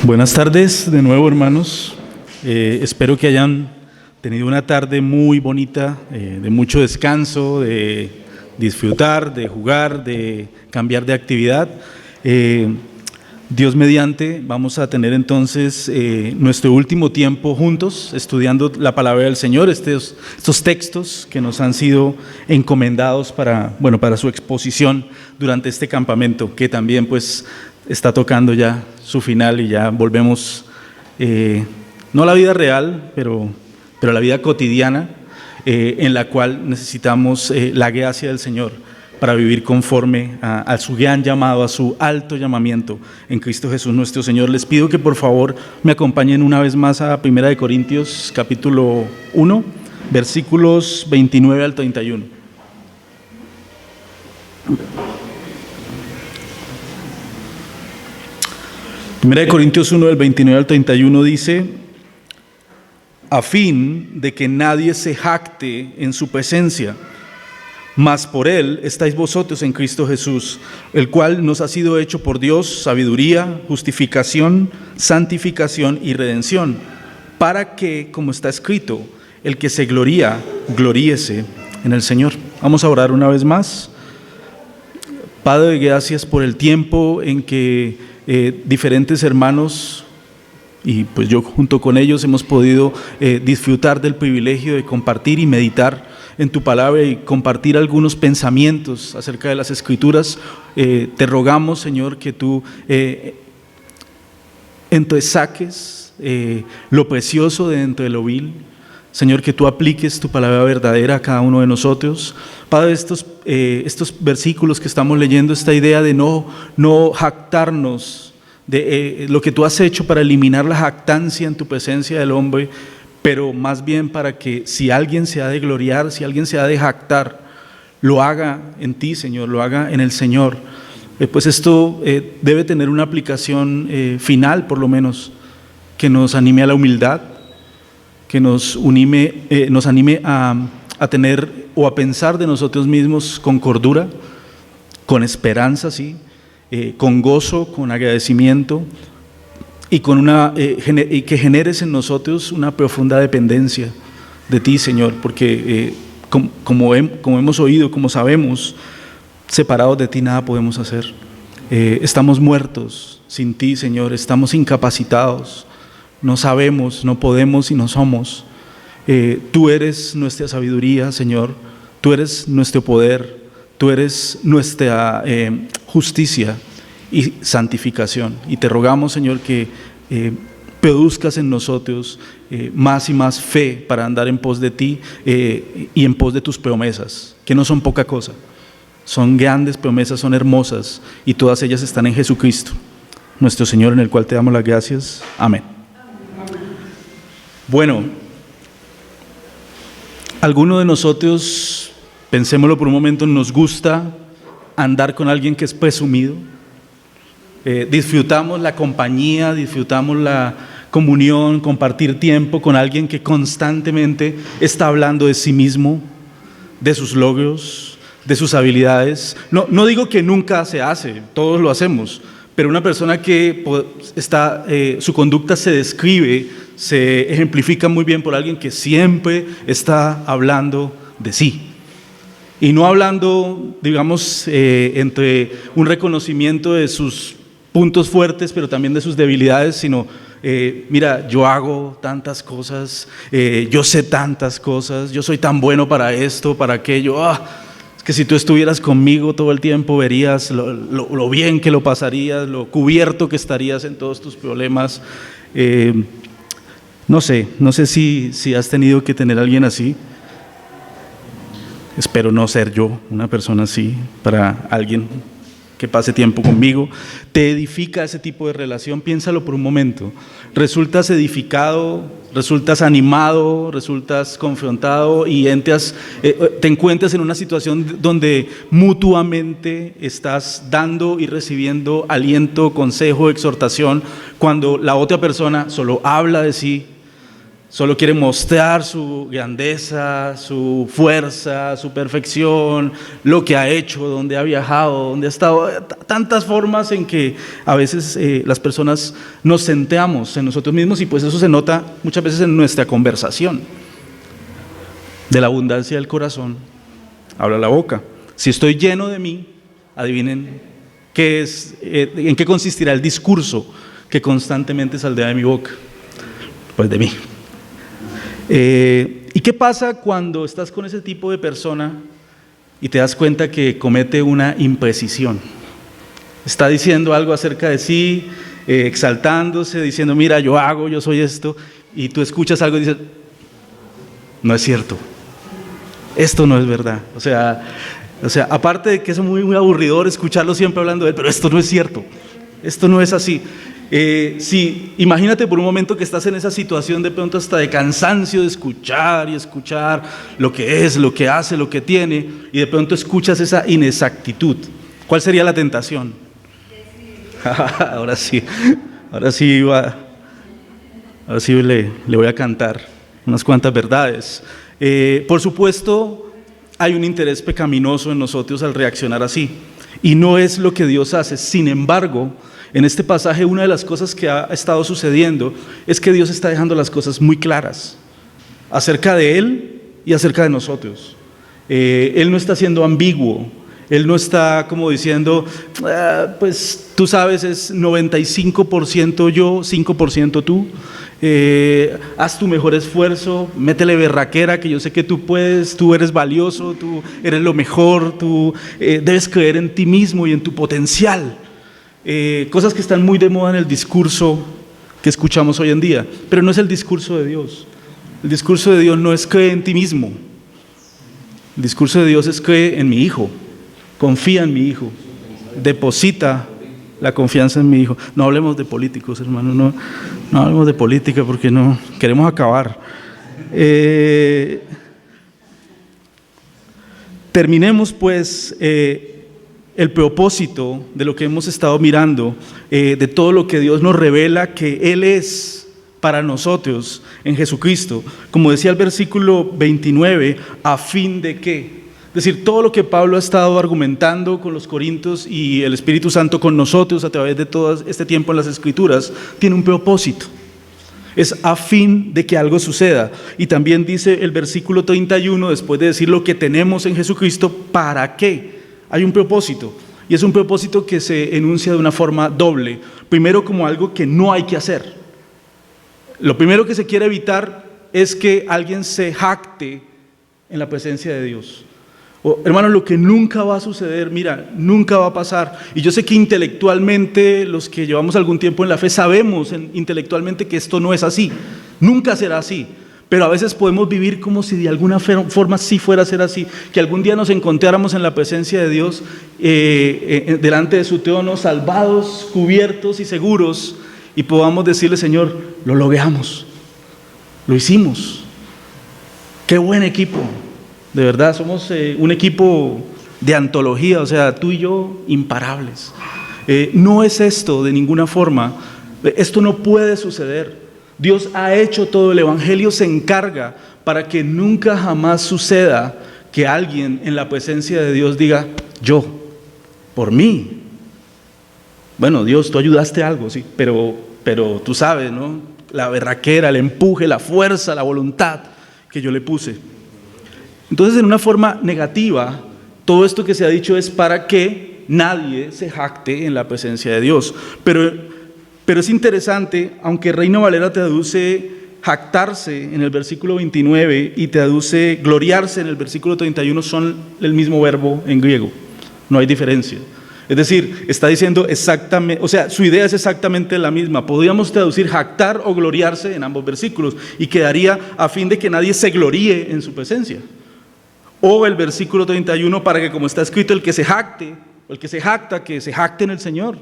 Buenas tardes de nuevo, hermanos. Espero que hayan tenido una tarde muy bonita, de mucho descanso, de disfrutar, de jugar, de cambiar de actividad. Dios mediante, vamos a tener entonces nuestro último tiempo juntos estudiando la palabra del Señor, estos textos que nos han sido encomendados para su exposición durante este campamento, que también pues está tocando ya su final y ya volvemos, no a la vida real, pero a la vida cotidiana, en la cual necesitamos la gracia del Señor para vivir conforme a su gran llamado, a su alto llamamiento en Cristo Jesús nuestro Señor. Les pido que por favor me acompañen una vez más a 1 Corintios capítulo 1, versículos 29 al 31. Primera de Corintios 1, del 29 al 31 dice: a fin de que nadie se jacte en su presencia, mas por Él estáis vosotros en Cristo Jesús, el cual nos ha sido hecho por Dios sabiduría, justificación, santificación y redención, para que, como está escrito, el que se gloría, gloríese en el Señor. Vamos a orar una vez más. Padre, gracias por el tiempo en que diferentes hermanos y pues yo junto con ellos hemos podido disfrutar del privilegio de compartir y meditar en tu palabra y compartir algunos pensamientos acerca de las Escrituras. Te rogamos, Señor, que tú entonces saques lo precioso de dentro de lo vil. Señor, que tú apliques tu palabra verdadera a cada uno de nosotros. Padre, estos versículos que estamos leyendo, esta idea de no jactarnos de lo que tú has hecho para eliminar la jactancia en tu presencia del hombre, pero más bien para que si alguien se ha de gloriar, si alguien se ha de jactar, lo haga en ti, Señor, lo haga en el Señor. Pues esto debe tener una aplicación final, por lo menos, que nos anime a la humildad, que nos anime a tener o a pensar de nosotros mismos con cordura, con esperanza, sí, con gozo, con agradecimiento y y que generes en nosotros una profunda dependencia de ti, Señor, porque como hemos oído, como sabemos, separados de ti nada podemos hacer. Estamos muertos sin ti, Señor, estamos incapacitados, no sabemos, no podemos y no somos. Tú eres nuestra sabiduría, Señor, tú eres nuestro poder, tú eres nuestra justicia y santificación. Y te rogamos, Señor, que produzcas en nosotros más y más fe para andar en pos de ti y en pos de tus promesas, que no son poca cosa, son grandes promesas, son hermosas, y todas ellas están en Jesucristo, nuestro Señor, en el cual te damos las gracias. Amén. Bueno, alguno de nosotros, pensémoslo por un momento, nos gusta andar con alguien que es presumido. Disfrutamos la compañía, disfrutamos la comunión, compartir tiempo con alguien que constantemente está hablando de sí mismo, de sus logros, de sus habilidades. No digo que nunca se hace, todos lo hacemos, pero una persona que su conducta se describe, se ejemplifica muy bien por alguien que siempre está hablando de sí. Y no hablando, digamos, entre un reconocimiento de sus puntos fuertes, pero también de sus debilidades, sino, mira, yo hago tantas cosas, yo sé tantas cosas, yo soy tan bueno para esto, para aquello. Es que si tú estuvieras conmigo todo el tiempo, verías lo bien que lo pasarías, lo cubierto que estarías en todos tus problemas. No sé si has tenido que tener a alguien así. Espero no ser yo una persona así para alguien que pase tiempo conmigo. ¿Te edifica ese tipo de relación? Piénsalo por un momento. ¿Resultas edificado? ¿Resultas animado? ¿Resultas confrontado? Y te encuentras en una situación donde mutuamente estás dando y recibiendo aliento, consejo, exhortación, cuando la otra persona solo habla de sí, Solo quiere mostrar su grandeza, su fuerza, su perfección, lo que ha hecho, dónde ha viajado, dónde ha estado. Tantas formas en que a veces las personas nos centramos en nosotros mismos, y pues eso se nota muchas veces en nuestra conversación. De la abundancia del corazón habla la boca. Si estoy lleno de mí, adivinen en qué consistirá el discurso que constantemente saldrá de mi boca. Pues de mí. ¿Y qué pasa cuando estás con ese tipo de persona y te das cuenta que comete una imprecisión? Está diciendo algo acerca de sí, exaltándose, diciendo, mira, yo soy esto, y tú escuchas algo y dices, no es cierto, esto no es verdad. O sea, aparte de que es muy, muy aburridor escucharlo siempre hablando de él, pero esto no es cierto, esto no es así. Sí, imagínate por un momento que estás en esa situación de pronto hasta de cansancio de escuchar y escuchar lo que es, lo que hace, lo que tiene, y de pronto escuchas esa inexactitud. ¿Cuál sería la tentación? Ahora sí le voy a cantar unas cuantas verdades. Por supuesto, hay un interés pecaminoso en nosotros al reaccionar así, y no es lo que Dios hace. Sin embargo, en este pasaje, una de las cosas que ha estado sucediendo es que Dios está dejando las cosas muy claras acerca de Él y acerca de nosotros. Él no está siendo ambiguo, Él no está como diciendo, pues tú sabes, es 95% yo, 5% tú. Haz tu mejor esfuerzo, métele berraquera, que yo sé que tú puedes, tú eres valioso, tú eres lo mejor, tú debes creer en ti mismo y en tu potencial. Cosas que están muy de moda en el discurso que escuchamos hoy en día, pero no es el discurso de Dios. El discurso de Dios no es cree en ti mismo. El discurso de Dios es cree en mi hijo, confía en mi hijo, deposita la confianza en mi hijo. No hablemos de políticos, hermano, no hablemos de política porque no queremos acabar. Terminemos pues el propósito de lo que hemos estado mirando, de todo lo que Dios nos revela que Él es para nosotros en Jesucristo. Como decía el versículo 29, ¿a fin de qué? Es decir, todo lo que Pablo ha estado argumentando con los corintios y el Espíritu Santo con nosotros a través de todo este tiempo en las Escrituras, tiene un propósito. Es a fin de que algo suceda. Y también dice el versículo 31, después de decir lo que tenemos en Jesucristo, ¿para qué? Hay un propósito, y es un propósito que se enuncia de una forma doble. Primero, como algo que no hay que hacer. Lo primero que se quiere evitar es que alguien se jacte en la presencia de Dios. Hermanos, lo que nunca va a suceder, mira, nunca va a pasar. Y yo sé que intelectualmente, los que llevamos algún tiempo en la fe, sabemos intelectualmente que esto no es así. Nunca será así. Pero a veces podemos vivir como si de alguna forma sí fuera a ser así, que algún día nos encontráramos en la presencia de Dios, delante de su trono, salvados, cubiertos y seguros, y podamos decirle, Señor, lo logramos, lo hicimos, qué buen equipo, de verdad, somos un equipo de antología, o sea, tú y yo imparables. No es esto de ninguna forma, esto no puede suceder. Dios ha hecho todo, el Evangelio se encarga para que nunca jamás suceda que alguien en la presencia de Dios diga, yo, por mí. Bueno, Dios, tú ayudaste algo, sí, pero tú sabes, ¿no? La berraquera, el empuje, la fuerza, la voluntad que yo le puse. Entonces, en una forma negativa, todo esto que se ha dicho es para que nadie se jacte en la presencia de Dios. Pero es interesante, aunque Reina Valera te traduce jactarse en el versículo 29 y te traduce gloriarse en el versículo 31, son el mismo verbo en griego, no hay diferencia. Es decir, está diciendo exactamente, o sea, su idea es exactamente la misma. Podríamos traducir jactar o gloriarse en ambos versículos y quedaría a fin de que nadie se gloríe en su presencia. O el versículo 31 para que, como está escrito, el que se jacte, o el que se jacta, que se jacte en el Señor.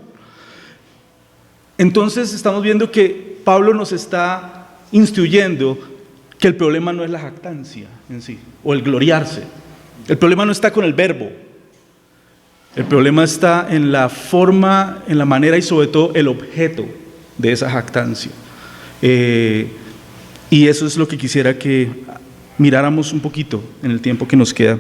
Entonces estamos viendo que Pablo nos está instruyendo que el problema no es la jactancia en sí, o el gloriarse. El problema no está con el verbo. El problema está en la forma, en la manera y sobre todo el objeto de esa jactancia. Y eso es lo que quisiera que miráramos un poquito en el tiempo que nos queda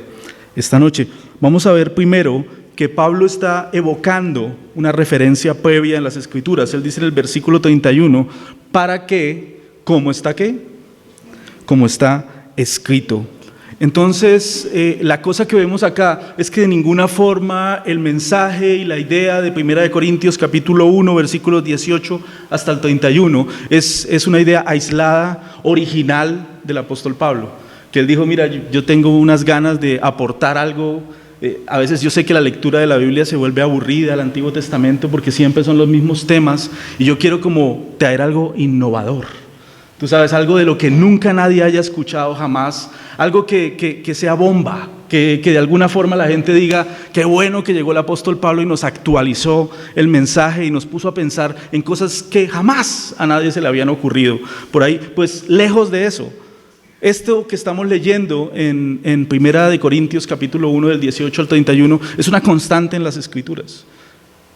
esta noche. Vamos a ver primero que Pablo está evocando una referencia previa en las Escrituras. Él dice en el versículo 31, para que, ¿cómo está qué? Como está escrito. Entonces, la cosa que vemos acá es que de ninguna forma el mensaje y la idea de 1 Corintios capítulo 1, versículos 18 hasta el 31 es una idea aislada, original del apóstol Pablo, que él dijo, mira, yo tengo unas ganas de aportar algo. A veces yo sé que la lectura de la Biblia se vuelve aburrida, el Antiguo Testamento, porque siempre son los mismos temas, y yo quiero como traer algo innovador. Tú sabes, algo de lo que nunca nadie haya escuchado jamás, algo que sea bomba, que de alguna forma la gente diga, qué bueno que llegó el apóstol Pablo y nos actualizó el mensaje y nos puso a pensar en cosas que jamás a nadie se le habían ocurrido. Por ahí, pues lejos de eso, esto que estamos leyendo en 1 Corintios capítulo 1 del 18 al 31 es una constante en las Escrituras.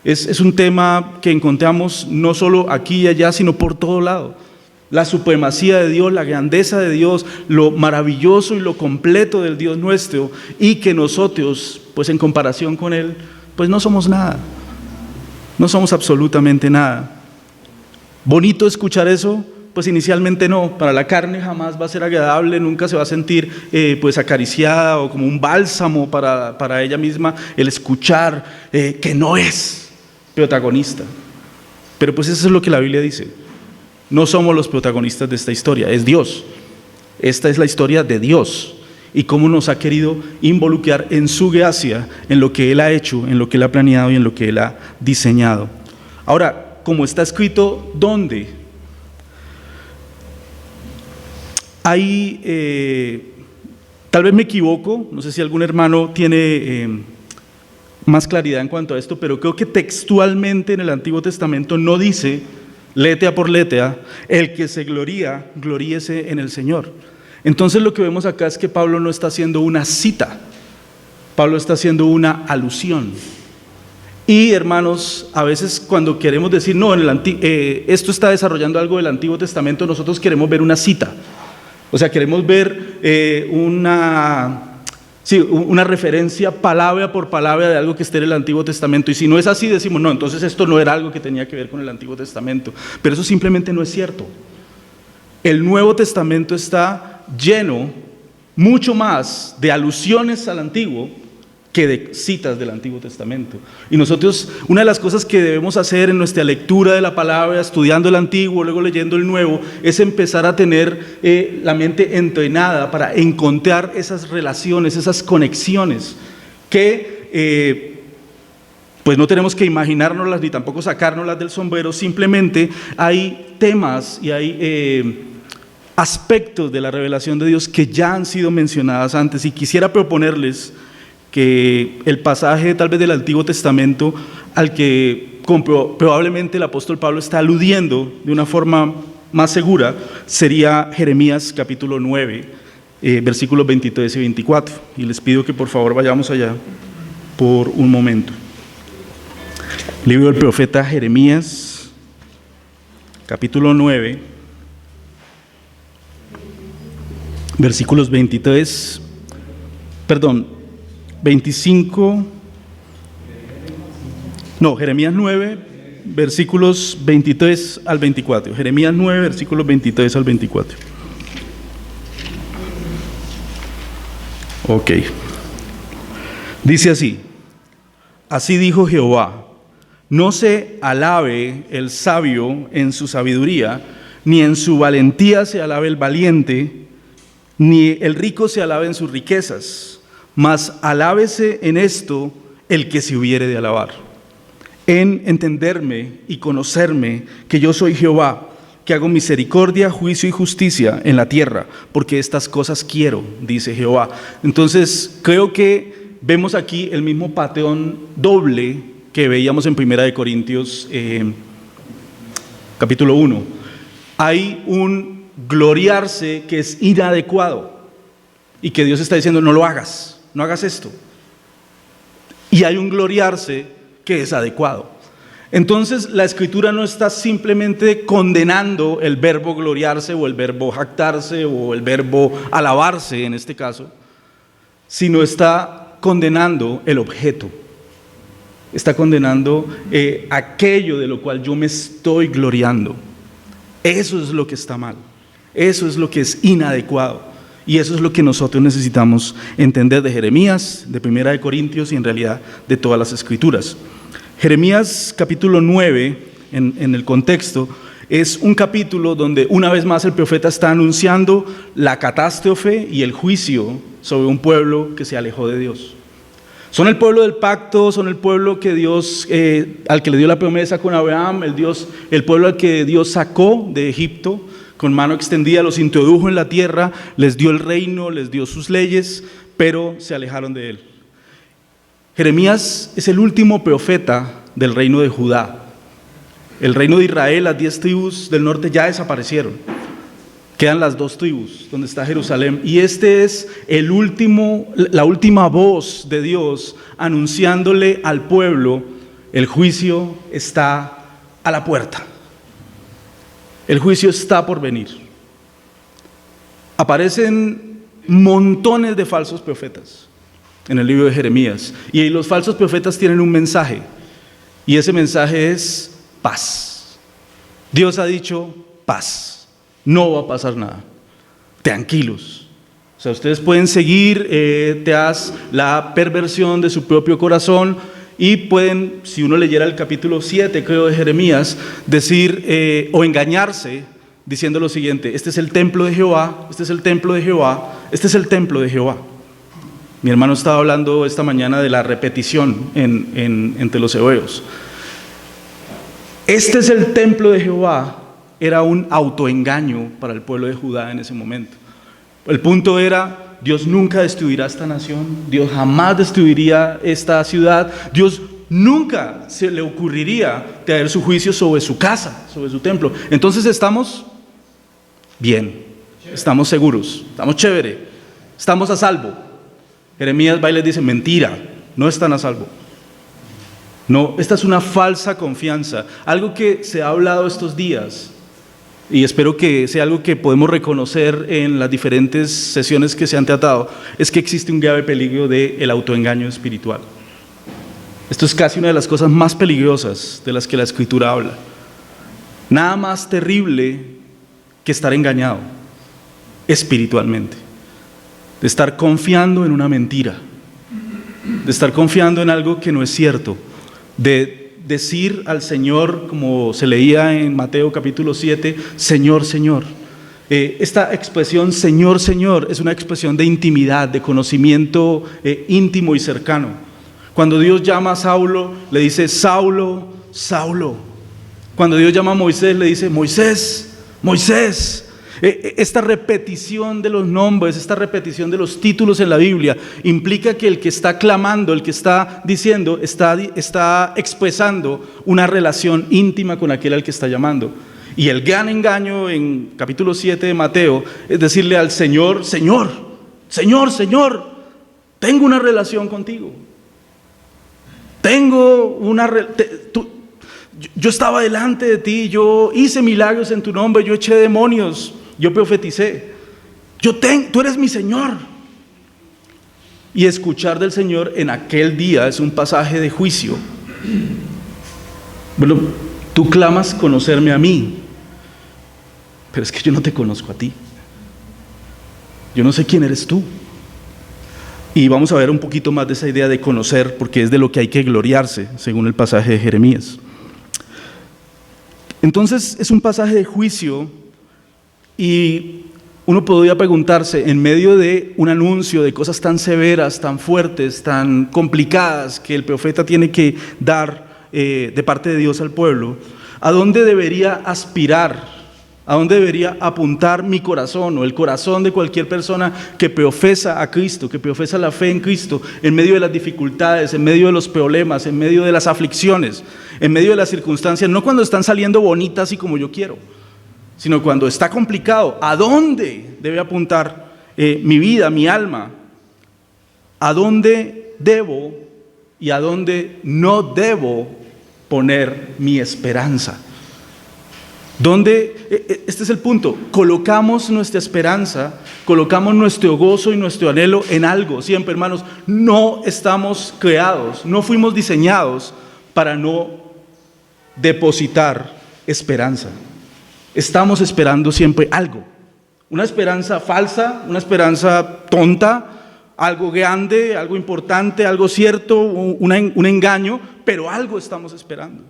Es un tema que encontramos no solo aquí y allá, sino por todo lado. La supremacía de Dios, la grandeza de Dios, lo maravilloso y lo completo del Dios nuestro, y que nosotros, pues en comparación con Él, pues no somos nada, no somos absolutamente nada. ¿Bonito escuchar eso? Pues inicialmente no, para la carne jamás va a ser agradable, nunca se va a sentir pues acariciada o como un bálsamo para ella misma el escuchar que no es protagonista. Pero pues eso es lo que la Biblia dice. No somos los protagonistas de esta historia, es Dios. Esta es la historia de Dios y cómo nos ha querido involucrar en su gracia, en lo que Él ha hecho, en lo que Él ha planeado y en lo que Él ha diseñado. Ahora, como está escrito, ¿dónde? Ahí, tal vez me equivoco, no sé si algún hermano tiene más claridad en cuanto a esto, pero creo que textualmente en el Antiguo Testamento no dice, letra por letra, el que se gloría, gloríese en el Señor. Entonces lo que vemos acá es que Pablo no está haciendo una cita, Pablo está haciendo una alusión. Y hermanos, a veces cuando queremos decir, no, esto está desarrollando algo del Antiguo Testamento, nosotros queremos ver una cita. O sea, queremos ver una referencia palabra por palabra de algo que esté en el Antiguo Testamento. Y si no es así, decimos, no, entonces esto no era algo que tenía que ver con el Antiguo Testamento. Pero eso simplemente no es cierto. El Nuevo Testamento está lleno mucho más de alusiones al Antiguo que de citas del Antiguo Testamento. Y nosotros, una de las cosas que debemos hacer en nuestra lectura de la palabra, estudiando el Antiguo, luego leyendo el Nuevo, es empezar a tener la mente entrenada para encontrar esas relaciones, esas conexiones que pues no tenemos que imaginárnoslas ni tampoco sacárnoslas del sombrero. Simplemente hay temas y hay aspectos de la revelación de Dios que ya han sido mencionadas antes, y quisiera proponerles que el pasaje tal vez del Antiguo Testamento al que probablemente el apóstol Pablo está aludiendo de una forma más segura sería Jeremías capítulo 9, versículos 23 y 24. Y les pido que por favor vayamos allá por un momento. Libro del profeta Jeremías, capítulo 9, versículos Jeremías 9, versículos 23 al 24. Jeremías 9, versículos 23 al 24. Ok. Dice así: así dijo Jehová, no se alabe el sabio en su sabiduría, ni en su valentía se alabe el valiente, ni el rico se alabe en sus riquezas, mas alábese en esto el que se hubiere de alabar, en entenderme y conocerme que yo soy Jehová, que hago misericordia, juicio y justicia en la tierra, porque estas cosas quiero, dice Jehová. Entonces creo que vemos aquí el mismo patrón doble que veíamos en 1 Corintios capítulo 1. Hay un gloriarse que es inadecuado y que Dios está diciendo, no lo hagas. No hagas esto. Y hay un gloriarse que es adecuado. Entonces la Escritura no está simplemente condenando el verbo gloriarse o el verbo jactarse o el verbo alabarse en este caso, sino está condenando el objeto. Está condenando aquello de lo cual yo me estoy gloriando. Eso es lo que está mal. Eso es lo que es inadecuado. Y eso es lo que nosotros necesitamos entender de Jeremías, de Primera de Corintios y en realidad de todas las Escrituras. Jeremías capítulo 9, en el contexto, es un capítulo donde una vez más el profeta está anunciando la catástrofe y el juicio sobre un pueblo que se alejó de Dios. Son el pueblo del pacto, son el pueblo que Dios, al que le dio la promesa con Abraham, el pueblo al que Dios sacó de Egipto, con mano extendida los introdujo en la tierra, les dio el reino, les dio sus leyes, pero se alejaron de él. Jeremías es el último profeta del reino de Judá. El reino de Israel, las 10 tribus del norte ya desaparecieron. Quedan las 2 tribus, donde está Jerusalén. Y este es la última voz de Dios anunciándole al pueblo: el juicio está a la puerta. El juicio está por venir. Aparecen montones de falsos profetas en el libro de Jeremías. Y los falsos profetas tienen un mensaje. Y ese mensaje es paz. Dios ha dicho paz. No va a pasar nada. Tranquilos. O sea, ustedes pueden seguir tras la perversión de su propio corazón y pueden, si uno leyera el capítulo 7, creo, de Jeremías, decir o engañarse diciendo lo siguiente: este es el templo de Jehová, este es el templo de Jehová, este es el templo de Jehová. Mi hermano estaba hablando esta mañana de la repetición entre los hebreos. Este es el templo de Jehová era un autoengaño para el pueblo de Judá en ese momento. El punto era: Dios nunca destruirá esta nación, Dios jamás destruiría esta ciudad, Dios nunca se le ocurriría traer su juicio sobre su casa, sobre su templo. Entonces estamos bien, estamos seguros, estamos chévere, estamos a salvo. Jeremías va y les dice: mentira, no están a salvo. No, esta es una falsa confianza, algo que se ha hablado estos días. Y espero que sea algo que podemos reconocer en las diferentes sesiones que se han tratado, es que existe un grave peligro del autoengaño espiritual. Esto es casi una de las cosas más peligrosas de las que la Escritura habla. Nada más terrible que estar engañado espiritualmente, de estar confiando en una mentira, de estar confiando en algo que no es cierto, de decir al Señor, como se leía en Mateo capítulo 7, Señor, Señor. Esta expresión Señor, Señor es una expresión de intimidad, de conocimiento íntimo y cercano. Cuando Dios llama a Saulo, le dice: Saulo, Saulo. Cuando Dios llama a Moisés, le dice: Moisés, Moisés. Esta repetición de los nombres, esta repetición de los títulos en la Biblia implica que el que está clamando, el que está diciendo, está expresando una relación íntima con aquel al que está llamando. Y el gran engaño en capítulo 7 de Mateo es decirle al Señor: Señor, Señor, Señor, tengo una relación contigo. Yo estaba delante de ti, yo hice milagros en tu nombre, yo eché demonios, yo profeticé. Tú eres mi Señor. Y escuchar del Señor en aquel día es un pasaje de juicio. Bueno, tú clamas conocerme a mí, pero es que yo no te conozco a ti. Yo no sé quién eres tú. Y vamos a ver un poquito más de esa idea de conocer, porque es de lo que hay que gloriarse, según el pasaje de Jeremías. Entonces es un pasaje de juicio y uno podría preguntarse, en medio de un anuncio de cosas tan severas, tan fuertes, tan complicadas que el profeta tiene que dar de parte de Dios al pueblo, ¿a dónde debería aspirar? ¿A dónde debería apuntar mi corazón o el corazón de cualquier persona que profesa a Cristo, que profesa la fe en Cristo, en medio de las dificultades, en medio de los problemas, en medio de las aflicciones, en medio de las circunstancias? No cuando están saliendo bonitas y como yo quiero, sino cuando está complicado. ¿A dónde debe apuntar mi vida, mi alma? ¿A dónde debo y a dónde no debo poner mi esperanza? ¿Dónde? Este es el punto. Colocamos nuestra esperanza, colocamos nuestro gozo y nuestro anhelo en algo. Siempre, hermanos, no estamos creados, no fuimos diseñados para no depositar esperanza. Estamos esperando siempre algo. Una esperanza falsa, una esperanza tonta, algo grande, algo importante, algo cierto, un engaño, pero algo estamos esperando.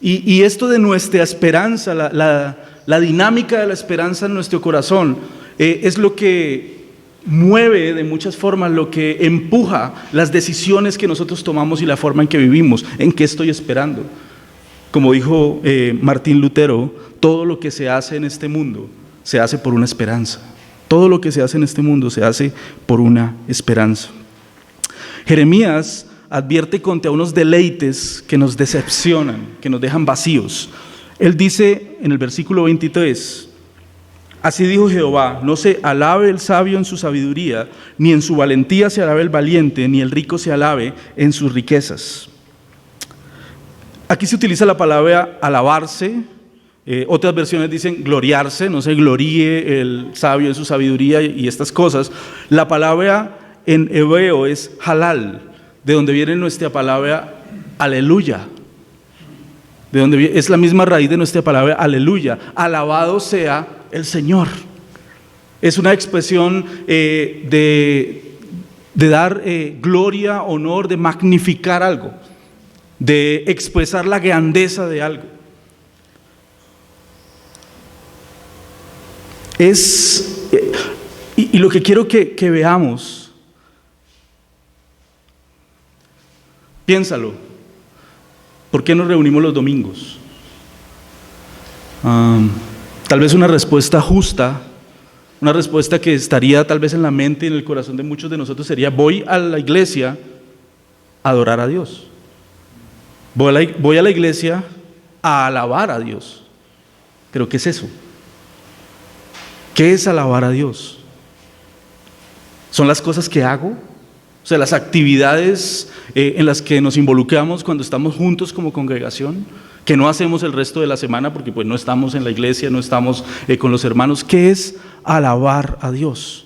Y esto de nuestra esperanza, la dinámica de la esperanza en nuestro corazón, es lo que mueve de muchas formas, lo que empuja las decisiones que nosotros tomamos y la forma en que vivimos. ¿En qué estoy esperando? Como dijo Martín Lutero, todo lo que se hace en este mundo se hace por una esperanza. Todo lo que se hace en este mundo se hace por una esperanza. Jeremías advierte contra unos deleites que nos decepcionan, que nos dejan vacíos. Él dice en el versículo 23, así dijo Jehová, no se alabe el sabio en su sabiduría, ni en su valentía se alabe el valiente, ni el rico se alabe en sus riquezas. Aquí se utiliza la palabra alabarse, otras versiones dicen gloriarse, no se gloríe el sabio en su sabiduría y estas cosas. La palabra en hebreo es halal, de donde viene nuestra palabra aleluya, es la misma raíz de nuestra palabra aleluya, alabado sea el Señor. Es una expresión de dar gloria, honor, de magnificar algo, de expresar la grandeza de algo. Y lo que quiero que veamos, piénsalo, ¿por qué nos reunimos los domingos? Tal vez una respuesta justa, una respuesta que estaría tal vez en la mente y en el corazón de muchos de nosotros sería: voy a la iglesia a adorar a Dios, voy a la iglesia a alabar a Dios. ¿Pero qué es eso? ¿Qué es alabar a Dios? ¿Son las cosas que hago? O sea, las actividades en las que nos involucramos cuando estamos juntos como congregación, que no hacemos el resto de la semana porque pues no estamos en la iglesia, no estamos con los hermanos. ¿Qué es alabar a Dios?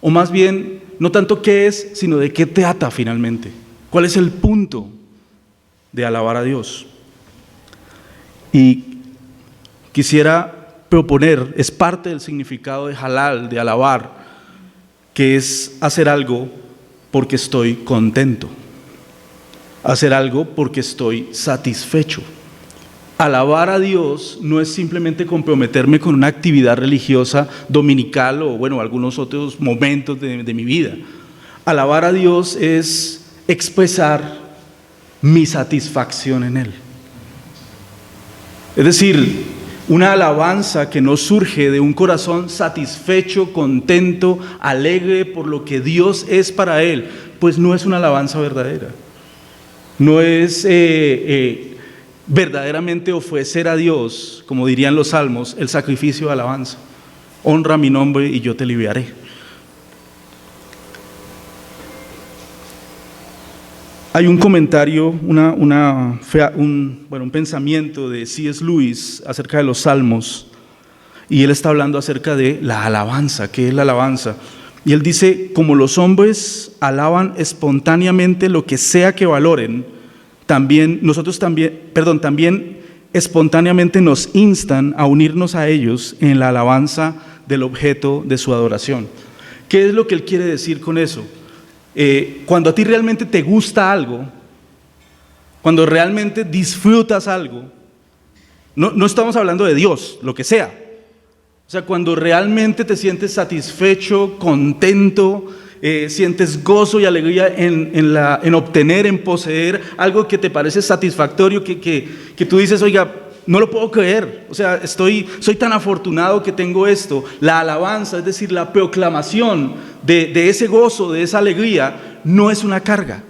O más bien, no tanto qué es, sino de qué trata finalmente. ¿Cuál es el punto de alabar a Dios? Y quisiera proponer, es parte del significado de halal, de alabar, que es hacer algo porque estoy contento, hacer algo porque estoy satisfecho. Alabar a Dios no es simplemente comprometerme con una actividad religiosa dominical o bueno, algunos otros momentos de mi vida. Alabar a Dios es expresar mi satisfacción en Él. Es decir, una alabanza que no surge de un corazón satisfecho, contento, alegre por lo que Dios es para él, pues no es una alabanza verdadera. No es verdaderamente ofrecer a Dios, como dirían los salmos, el sacrificio de alabanza. Honra mi nombre y yo te libraré. Hay un comentario, un pensamiento de C.S. Lewis acerca de los salmos, y él está hablando acerca de la alabanza. ¿Qué es la alabanza? Y él dice: como los hombres alaban espontáneamente lo que sea que valoren, también espontáneamente nos instan a unirnos a ellos en la alabanza del objeto de su adoración. ¿Qué es lo que él quiere decir con eso? Cuando a ti realmente te gusta algo, cuando realmente disfrutas algo, no estamos hablando de Dios, lo que sea. O sea, cuando realmente te sientes satisfecho, contento, sientes gozo y alegría en obtener, en poseer algo que te parece satisfactorio, que tú dices: oiga, no lo puedo creer, o sea, soy tan afortunado que tengo esto. La alabanza, es decir, la proclamación de ese gozo, de esa alegría, no es una carga.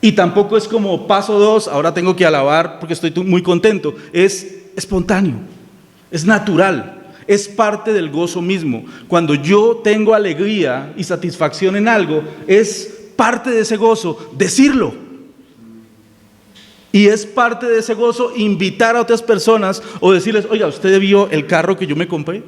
Y tampoco es como paso 2, ahora tengo que alabar porque estoy muy contento. Es espontáneo, es natural, es parte del gozo mismo. Cuando yo tengo alegría y satisfacción en algo, es parte de ese gozo decirlo. Y es parte de ese gozo invitar a otras personas o decirles, oiga, ¿usted vio el carro que yo me compré?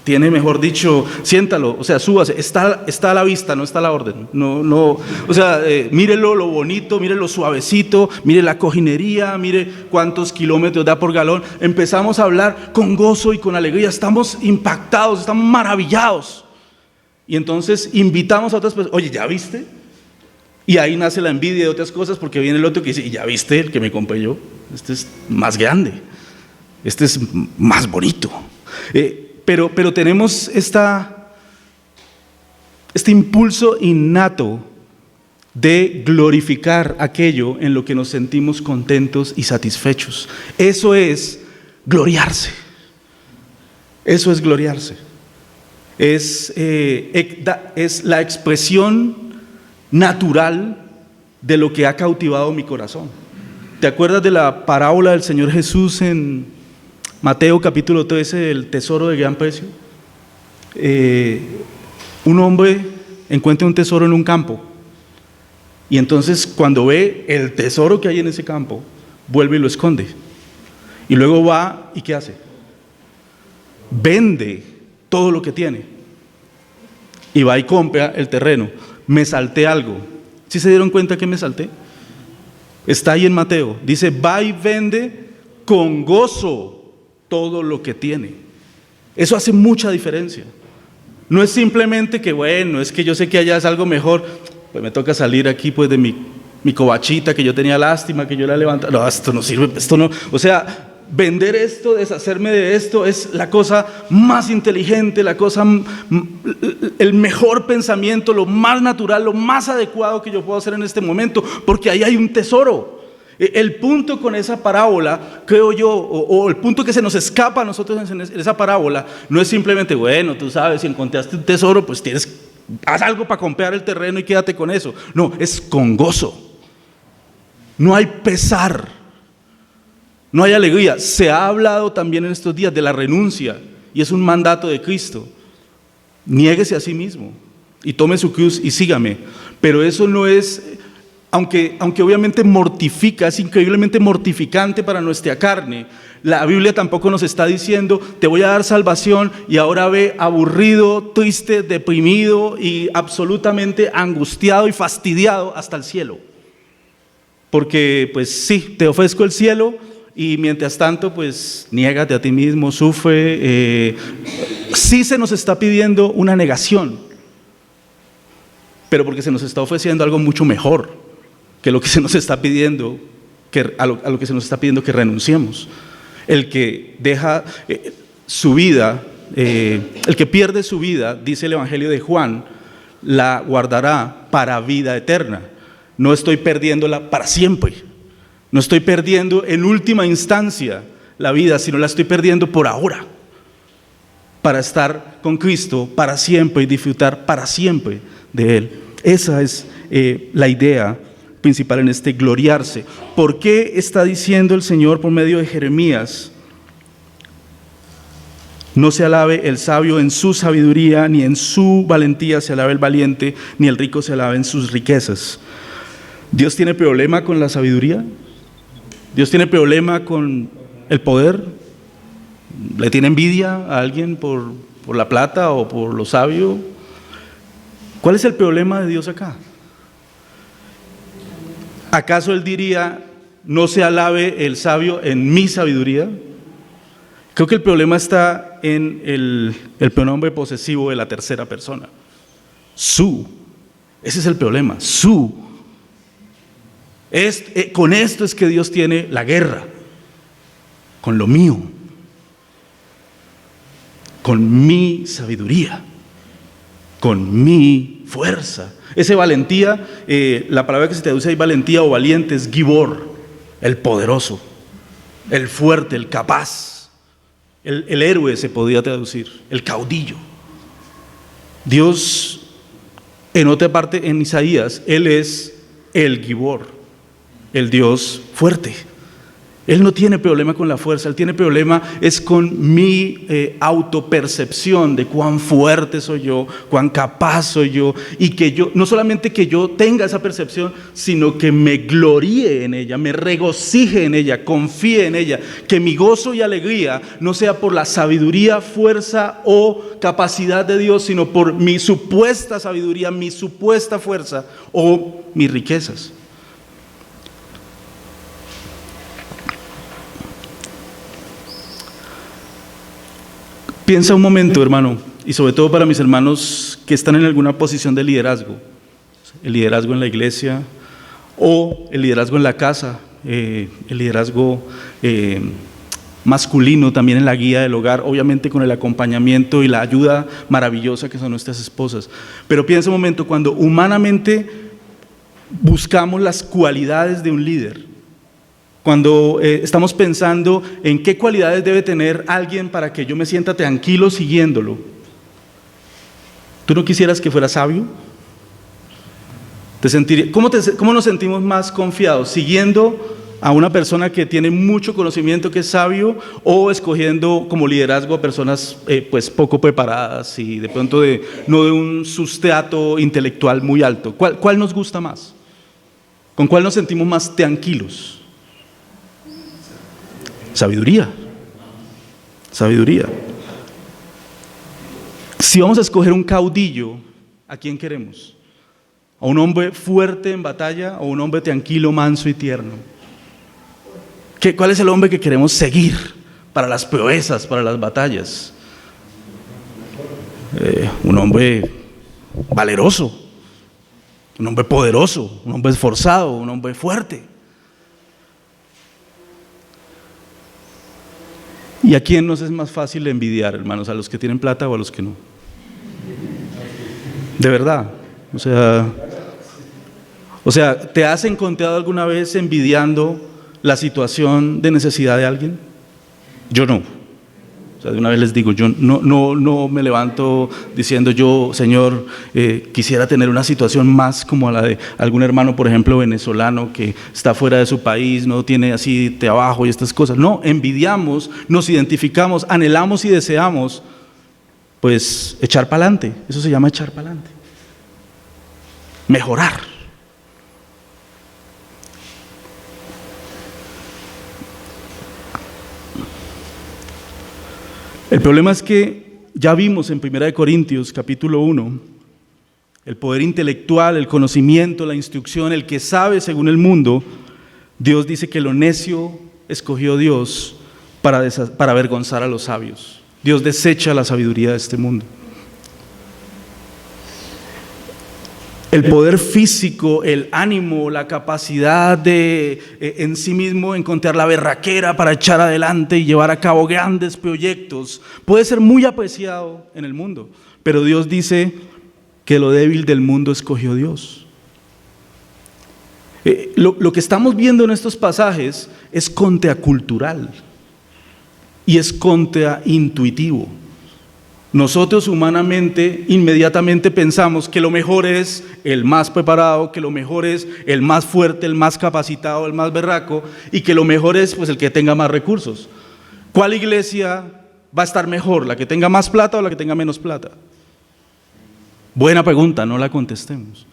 Tiene, mejor dicho, siéntalo, o sea, súbase, está a la vista, no está a la orden. No, o sea, mírelo lo bonito, mire lo suavecito, mire la cojinería, mire cuántos kilómetros da por galón. Empezamos a hablar con gozo y con alegría, estamos impactados, estamos maravillados. Y entonces invitamos a otras personas, oye, ¿ya viste? Y ahí nace la envidia de otras cosas, porque viene el otro que dice, ¿y ya viste el que me compré yo? Este es más grande, este es más bonito. Pero tenemos este impulso innato de glorificar aquello en lo que nos sentimos contentos y satisfechos. Eso es gloriarse. Eso es gloriarse. Es la expresión natural de lo que ha cautivado mi corazón. ¿Te acuerdas de la parábola del Señor Jesús en Mateo capítulo 13, el tesoro de gran precio? Un hombre encuentra un tesoro en un campo y entonces cuando ve el tesoro que hay en ese campo, vuelve y lo esconde. Y luego va y ¿qué hace? Vende todo lo que tiene y va y compra el terreno. Me salté algo. ¿Sí se dieron cuenta que me salté? Está ahí en Mateo. Dice, va y vende con gozo todo lo que tiene. Eso hace mucha diferencia. No es simplemente que, bueno, es que yo sé que allá es algo mejor, pues me toca salir aquí pues de mi covachita que yo tenía lástima, que yo la levantaba. No, esto no sirve, esto no. O sea, vender esto, deshacerme de esto es la cosa más inteligente, la cosa, el mejor pensamiento, lo más natural, lo más adecuado que yo puedo hacer en este momento, porque ahí hay un tesoro. El punto con esa parábola, creo yo, o el punto que se nos escapa a nosotros en esa parábola, no es simplemente, bueno, tú sabes, si encontraste un tesoro, pues haz algo para comprar el terreno y quédate con eso. No, es con gozo. No hay pesar, no hay alegría. Se ha hablado también en estos días de la renuncia, y es un mandato de Cristo. Niéguese a sí mismo y tome su cruz y sígame. Pero eso no es... Aunque obviamente mortifica, es increíblemente mortificante para nuestra carne, la Biblia tampoco nos está diciendo, te voy a dar salvación y ahora ve aburrido, triste, deprimido y absolutamente angustiado y fastidiado hasta el cielo. Porque pues sí, te ofrezco el cielo y mientras tanto pues niégate a ti mismo, sufre. Sí se nos está pidiendo una negación, pero porque se nos está ofreciendo algo mucho mejor que lo que se nos está pidiendo, a lo que se nos está pidiendo que renunciemos. El que deja su vida, el que pierde su vida, dice el Evangelio de Juan, la guardará para vida eterna. No estoy perdiéndola para siempre. No estoy perdiendo en última instancia la vida, sino la estoy perdiendo por ahora, para estar con Cristo para siempre y disfrutar para siempre de Él. Esa es la idea principal en este gloriarse. ¿Por qué está diciendo el Señor por medio de Jeremías? No se alabe el sabio en su sabiduría, ni en su valentía se alabe el valiente, ni el rico se alabe en sus riquezas. ¿Dios tiene problema con la sabiduría? ¿Dios tiene problema con el poder? ¿Le tiene envidia a alguien por la plata o por lo sabio? ¿Cuál es el problema de Dios acá? ¿Acaso Él diría, no se alabe el sabio en mi sabiduría? Creo que el problema está en el pronombre posesivo de la tercera persona. Su. Ese es el problema. Su. Con esto es que Dios tiene la guerra. Con lo mío. Con mi sabiduría. Con mi fuerza. Ese valentía, la palabra que se traduce ahí valentía o valiente es gibor, el poderoso, el fuerte, el capaz, el héroe se podría traducir, el caudillo. Dios, en otra parte en Isaías, Él es el gibor, el Dios fuerte, Él no tiene problema con la fuerza, Él tiene problema es con mi autopercepción de cuán fuerte soy yo, cuán capaz soy yo, y que yo, no solamente que yo tenga esa percepción, sino que me gloríe en ella, me regocije en ella, confíe en ella, que mi gozo y alegría no sea por la sabiduría, fuerza o capacidad de Dios, sino por mi supuesta sabiduría, mi supuesta fuerza o mis riquezas. Piensa un momento, hermano, y sobre todo para mis hermanos que están en alguna posición de liderazgo, el liderazgo en la iglesia o el liderazgo en la casa, el liderazgo masculino también en la guía del hogar, obviamente con el acompañamiento y la ayuda maravillosa que son nuestras esposas. Pero piensa un momento, cuando humanamente buscamos las cualidades de un líder, cuando estamos pensando en qué cualidades debe tener alguien para que yo me sienta tranquilo siguiéndolo. ¿Tú no quisieras que fuera sabio? ¿Cómo nos sentimos más confiados? ¿Siguiendo a una persona que tiene mucho conocimiento, que es sabio, o escogiendo como liderazgo a personas pues poco preparadas y de pronto no de un sustrato intelectual muy alto? ¿Cuál nos gusta más? ¿Con cuál nos sentimos más tranquilos? Sabiduría. Si vamos a escoger un caudillo, ¿a quién queremos? ¿A un hombre fuerte en batalla o un hombre tranquilo, manso y tierno? ¿Cuál es el hombre que queremos seguir para las proezas, para las batallas? Un hombre valeroso, un hombre poderoso, un hombre esforzado, un hombre fuerte. ¿Y a quién nos es más fácil envidiar, hermanos? ¿A los que tienen plata o a los que no? De verdad. O sea, ¿te has encontrado alguna vez envidiando la situación de necesidad de alguien? Yo no. O sea, de una vez les digo, yo no me levanto diciendo yo, Señor, quisiera tener una situación más como la de algún hermano, por ejemplo, venezolano que está fuera de su país, no tiene así trabajo y estas cosas. No, envidiamos, nos identificamos, anhelamos y deseamos, pues, echar para adelante. Eso se llama echar para adelante. Mejorar. El problema es que ya vimos en 1 Corintios capítulo 1, el poder intelectual, el conocimiento, la instrucción, el que sabe según el mundo. Dios dice que lo necio escogió Dios para avergonzar a los sabios. Dios desecha la sabiduría de este mundo. El poder físico, el ánimo, la capacidad de en sí mismo encontrar la berraquera para echar adelante y llevar a cabo grandes proyectos puede ser muy apreciado en el mundo, pero Dios dice que lo débil del mundo escogió Dios. Lo que estamos viendo en estos pasajes es contracultural y es contraintuitivo. Nosotros humanamente inmediatamente pensamos que lo mejor es el más preparado, que lo mejor es el más fuerte, el más capacitado, el más berraco, y que lo mejor es pues el que tenga más recursos. ¿Cuál iglesia va a estar mejor? ¿La que tenga más plata o la que tenga menos plata? Buena pregunta, no la contestemos.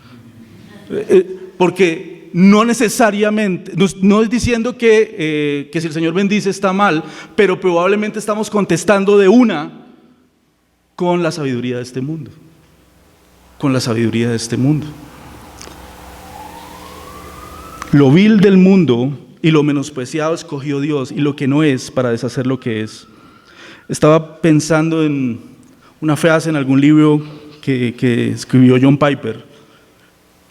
Porque no necesariamente, no es diciendo que si el Señor bendice está mal, pero probablemente estamos contestando de una con la sabiduría de este mundo. Con la sabiduría de este mundo. Lo vil del mundo y lo menospreciado escogió Dios, y lo que no es para deshacer lo que es. Estaba pensando en una frase en algún libro que escribió John Piper,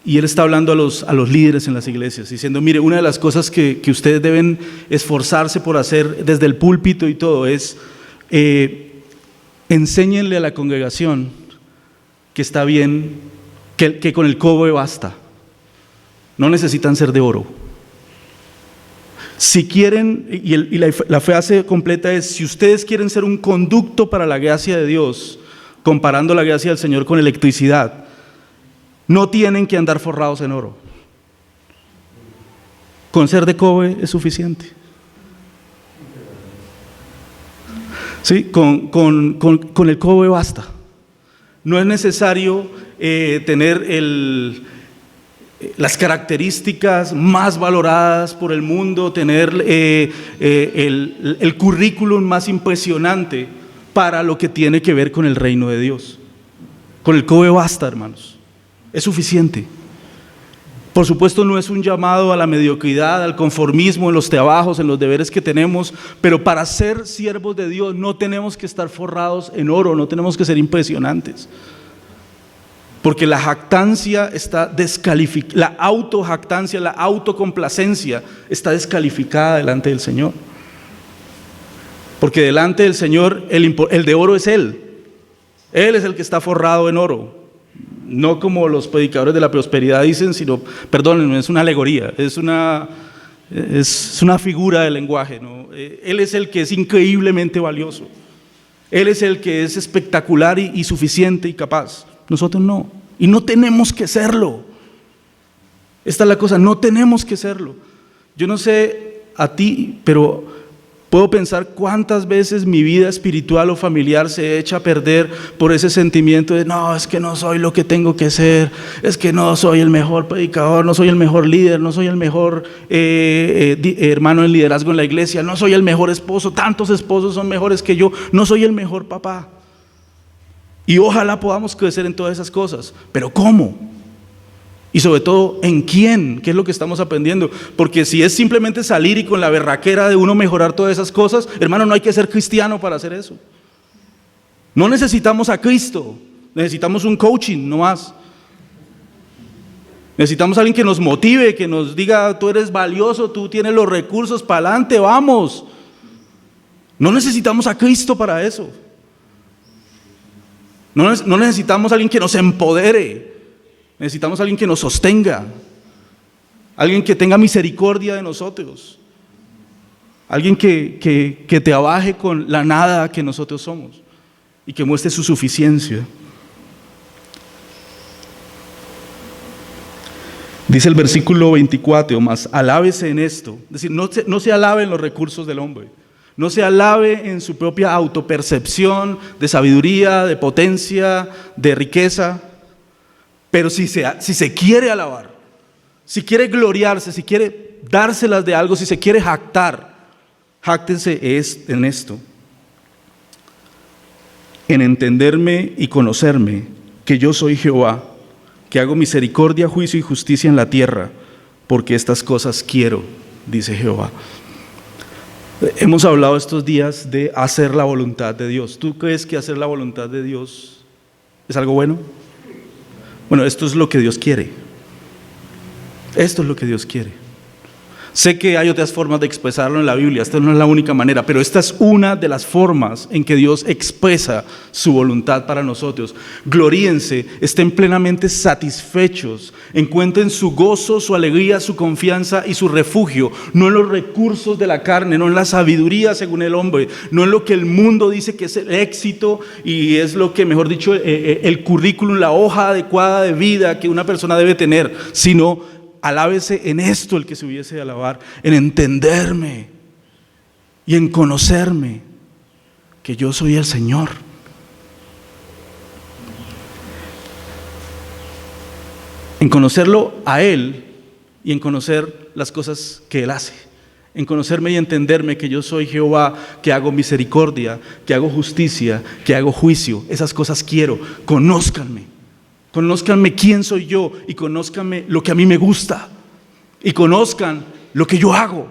y él está hablando a los líderes en las iglesias, diciendo, mire, una de las cosas que ustedes deben esforzarse por hacer desde el púlpito y todo es enséñenle a la congregación que está bien, que con el cobre basta. No necesitan ser de oro. Si quieren, y la frase completa es, si ustedes quieren ser un conducto para la gracia de Dios, comparando la gracia del Señor con electricidad, no tienen que andar forrados en oro. Con ser de cobre es suficiente. ¿Sí? Con el cobre basta. No es necesario tener las características más valoradas por el mundo, tener el currículum más impresionante para lo que tiene que ver con el reino de Dios. Con el cobre basta, hermanos. Es suficiente. Por supuesto, no es un llamado a la mediocridad, al conformismo en los trabajos, en los deberes que tenemos, pero para ser siervos de Dios no tenemos que estar forrados en oro, no tenemos que ser impresionantes. Porque la jactancia está descalificada, la autojactancia, la autocomplacencia está descalificada delante del Señor. Porque delante del Señor el de oro es Él. Él es el que está forrado en oro. No como los predicadores de la prosperidad dicen, sino, perdónenme, es una alegoría, es una figura de lenguaje, ¿no? Él es el que es increíblemente valioso. Él es el que es espectacular y suficiente y capaz. Nosotros no. Y no tenemos que serlo. Esta es la cosa, no tenemos que serlo. Yo no sé a ti, pero puedo pensar cuántas veces mi vida espiritual o familiar se echa a perder por ese sentimiento de no, es que no soy lo que tengo que ser, es que no soy el mejor predicador, no soy el mejor líder, no soy el mejor hermano en liderazgo en la iglesia, no soy el mejor esposo, tantos esposos son mejores que yo, no soy el mejor papá. Y ojalá podamos crecer en todas esas cosas, pero ¿cómo? Y sobre todo, ¿en quién? ¿Qué es lo que estamos aprendiendo? Porque si es simplemente salir y con la berraquera de uno mejorar todas esas cosas, hermano, no hay que ser cristiano para hacer eso. No necesitamos a Cristo, necesitamos un coaching, no más. Necesitamos a alguien que nos motive, que nos diga, tú eres valioso, tú tienes los recursos, para adelante, vamos. No necesitamos a Cristo para eso. No necesitamos a alguien que nos empodere. Necesitamos a alguien que nos sostenga, alguien que tenga misericordia de nosotros, alguien que trabaje con la nada que nosotros somos y que muestre su suficiencia. Dice el versículo 24, más alábese en esto, es decir, no se alabe en los recursos del hombre, no se alabe en su propia autopercepción de sabiduría, de potencia, de riqueza. Pero si se quiere alabar, si quiere gloriarse, si quiere dárselas de algo, si se quiere jactar, jáctense en esto, en entenderme y conocerme, que yo soy Jehová, que hago misericordia, juicio y justicia en la tierra, porque estas cosas quiero, dice Jehová. Hemos hablado estos días de hacer la voluntad de Dios. ¿Tú crees que hacer la voluntad de Dios es algo bueno? Bueno, esto es lo que Dios quiere. Esto es lo que Dios quiere. Sé que hay otras formas de expresarlo en la Biblia, esta no es la única manera, pero esta es una de las formas en que Dios expresa su voluntad para nosotros. Gloríense, estén plenamente satisfechos, encuentren su gozo, su alegría, su confianza y su refugio, no en los recursos de la carne, no en la sabiduría según el hombre, no en lo que el mundo dice que es el éxito y es lo que, mejor dicho, el currículum, la hoja adecuada de vida que una persona debe tener, sino alábese en esto el que se hubiese de alabar, en entenderme y en conocerme, que yo soy el Señor. En conocerlo a Él y en conocer las cosas que Él hace. En conocerme y entenderme que yo soy Jehová, que hago misericordia, que hago justicia, que hago juicio. Esas cosas quiero. Conózcanme. Conózcanme quién soy yo y conózcanme lo que a mí me gusta y conozcan lo que yo hago,